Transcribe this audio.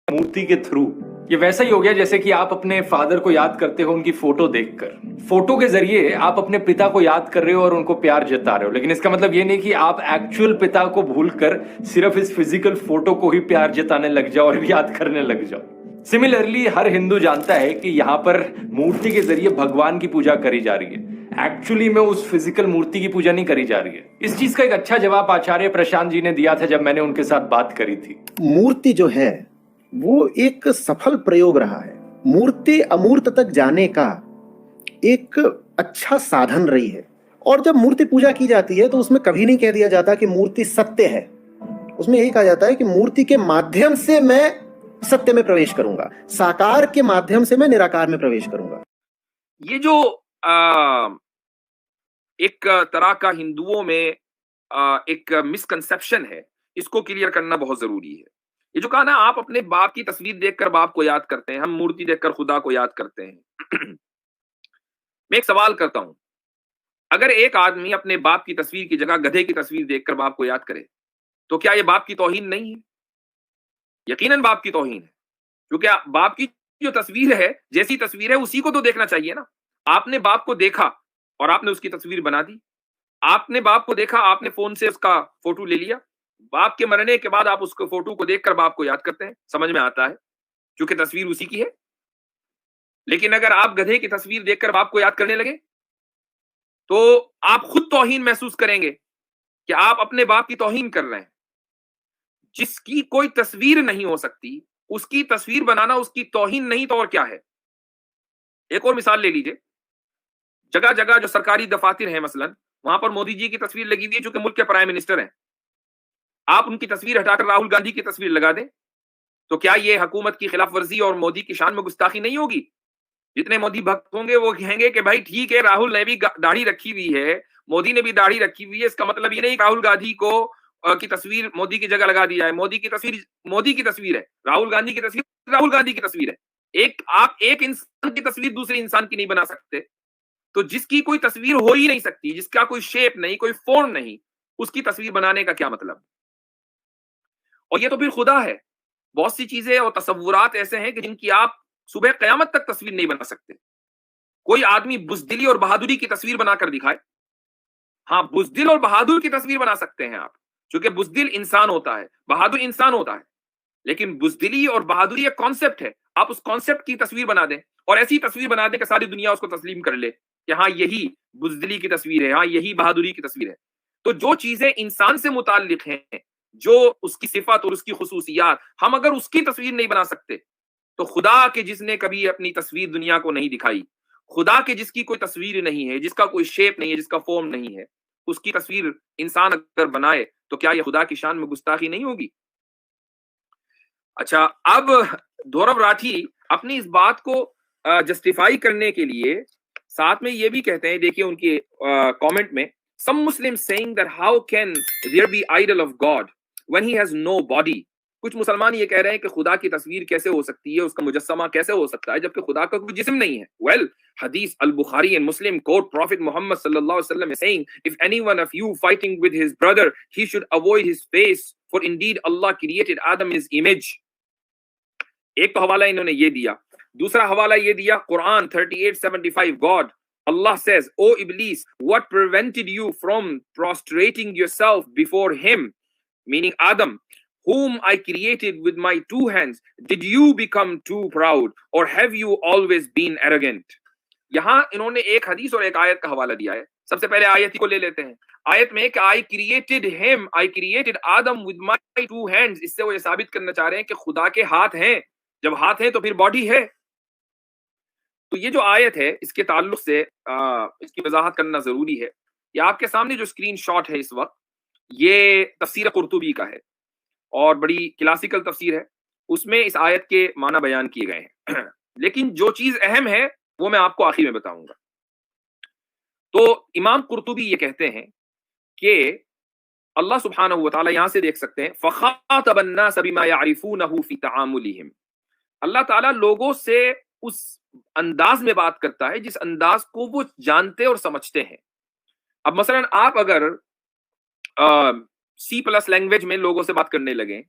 मूर्ति के थ्रू। ये वैसा ही हो गया जैसे कि आप अपने फादर को याद करते हो उनकी फोटो देखकर। फोटो के जरिए आप अपने पिता को याद कर रहे हो और उनको प्यार जता रहे हो, लेकिन इसका मतलब ये नहीं कि आप एक्चुअल पिता को भूलकर सिर्फ इस फिजिकल फोटो को ही प्यार जताने लग जाओ और याद करने लग जाओ। सिमिलरली हर हिंदू जानता है कि यहाँ पर मूर्ति के जरिए भगवान की पूजा करी जा रही है, एक्चुअली में उस फिजिकल मूर्ति की पूजा नहीं करी जा रही है। इस चीज का एक अच्छा जवाब आचार्य प्रशांत जी ने दिया था जब मैंने उनके साथ बात करी थी। मूर्ति जो है वो एक सफल प्रयोग रहा है। मूर्ति अमूर्त तक जाने का एक अच्छा साधन रही है। और जब मूर्ति पूजा की जाती है तो उसमें कभी नहीं कह दिया जाता कि मूर्ति सत्य है। उसमें यही कहा जाता है कि मूर्ति के माध्यम से मैं सत्य में प्रवेश करूंगा, साकार के माध्यम से मैं निराकार में प्रवेश करूंगा। ये जो एक तरह का हिंदुओं में एक मिसकंसेप्शन है, इसको क्लियर करना बहुत जरूरी है। ये जो कहा ना, आप अपने बाप की तस्वीर देखकर बाप को याद करते हैं, हम मूर्ति देखकर खुदा को याद करते हैं। मैं एक सवाल करता हूं, अगर एक आदमी अपने बाप की तस्वीर की जगह गधे की तस्वीर देखकर बाप को याद करे तो क्या ये बाप की तौहीन नहीं है? यकीनन बाप की तौहीन है, क्योंकि बाप की जो तस्वीर है, जैसी तस्वीर है उसी को तो देखना चाहिए ना। आपने बाप को देखा और आपने उसकी तस्वीर बना दी। आपने बाप को देखा, आपने फोन से उसका फोटो ले लिया, बाप के मरने के बाद आप उसको फोटो को देखकर बाप को याद करते हैं। समझ में आता है, क्योंकि तस्वीर उसी की है। लेकिन अगर आप गधे की तस्वीर देखकर बाप को याद करने लगे तो आप खुद तौहीन महसूस करेंगे कि आप अपने बाप की तौहीन कर रहे हैं। जिसकी कोई तस्वीर नहीं हो सकती उसकी तस्वीर बनाना उसकी तौहीन नहीं तो और क्या है? एक और मिसाल ले लीजिए, जगह जगह जो सरकारी दफातर हैं मसलन, वहां पर मोदी जी की तस्वीर लगी हुई है, चूंकि मुल्क के प्राइम मिनिस्टर हैं। आप उनकी तस्वीर हटाकर राहुल गांधी की तस्वीर लगा दें तो क्या ये हुकूमत की खिलाफ वर्जी और मोदी की शान में गुस्ताखी नहीं होगी? जितने मोदी भक्त होंगे वो कहेंगे कि भाई ठीक है, राहुल ने भी दाढ़ी रखी हुई है, मोदी ने भी दाढ़ी रखी हुई है, इसका मतलब ये नहीं राहुल गांधी को की तस्वीर मोदी की जगह लगा दी जाए। मोदी की तस्वीर है, राहुल गांधी की तस्वीर राहुल गांधी की तस्वीर है। आप एक इंसान की तस्वीर दूसरे इंसान की नहीं बना सकते। तो जिसकी कोई तस्वीर हो ही नहीं सकती, जिसका कोई शेप नहीं, कोई फॉर्म नहीं, उसकी तस्वीर बनाने का क्या मतलब? और ये तो फिर खुदा है। बहुत सी चीजें और तसव्वुरात ऐसे हैं कि जिनकी आप सुबह कयामत तक तस्वीर नहीं बना सकते। कोई आदमी बुज़दिली और बहादुरी की तस्वीर बनाकर दिखाए, हाँ, बुज़दिल और बहादुर की तस्वीर बना सकते हैं आप, क्योंकि बुज़दिल इंसान होता है, बहादुर इंसान होता है। लेकिन बुज़दिली और बहादुरी एक कॉन्सेप्ट है। आप उस कॉन्सेप्ट की तस्वीर बना दें और ऐसी तस्वीर बना दें कि सारी दुनिया उसको तस्लीम कर ले कि हाँ यही बुज़दिली की तस्वीर है, हाँ यही बहादुरी की तस्वीर है। तो जो चीजें इंसान से मुताल्लिक हैं, जो उसकी सिफत और उसकी खुसूसियात, हम अगर उसकी तस्वीर नहीं बना सकते तो खुदा के जिसने कभी अपनी तस्वीर दुनिया को नहीं दिखाई, खुदा के जिसकी कोई तस्वीर नहीं है, जिसका कोई शेप नहीं है, जिसका फॉर्म नहीं है, उसकी तस्वीर इंसान अगर बनाए तो क्या यह खुदा की शान में गुस्ताखी नहीं होगी? अच्छा, अब धौरव राठी अपनी इस बात को जस्टिफाई करने के लिए साथ में ये भी कहते हैं, देखिए उनके कमेंट में, some Muslims saying that how can there be idol of God when he has no body? कुछ मुसलमान ये कह रहे हैं कि खुदा की तस्वीर कैसे हो सकती है, उसका मुजस्समा कैसे हो सकता है जबकि खुदा का कोई जिस्म नहीं है। Well, Hadith al-Bukhari and Muslim quote Prophet Muhammad sallallahu alaihi wasallam is saying, if any one of you fighting with his brother, he should avoid his face, for indeed Allah created Adam in his image. एक तो हवाला इन्होंने ये दिया, दूसरा हवाला ये दिया Quran 38:75, God Allah says, O Iblis, what prevented you from prostrating yourself before him, meaning Adam, whom I created with my two hands? Did you become too proud or have you always been arrogant? यहां इन्होंने एक हदीस और एक आयत का हवाला दिया है। सबसे पहले आयत को ले लेते हैं। आयत में कि I created Adam with my two hands, इससे वो ये साबित करना चाह रहे हैं कि खुदा के हाथ हैं। जब हाथ हैं तो फिर बॉडी है। तो ये जो आयत है इसके ताल्लुक से इसकी वजाहत करना जरूरी है। ये आपके सामने जो स्क्रीनशॉट है इस वक्त, ये तफसीर कुर्तुबी का है और बड़ी क्लासिकल तफसीर है। उसमें इस आयत के माना बयान किए गए हैं। लेकिन जो चीज अहम है वो मैं आपको आखिर में बताऊंगा। तो इमाम कुर्तुबी ये कहते हैं कि अल्लाह सुब्हानहू व तआला, यहां से देख सकते हैं, फ़ख़ातबन नास बिमा यअरिफूनहु फ़ी तआमुलिहिम, अल्लाह ताला लोगों से उस अंदाज में बात करता है जिस अंदाज को वो जानते और समझते हैं। अब मसलन आप अगर C+ लैंग्वेज में लोगों से बात करने लगे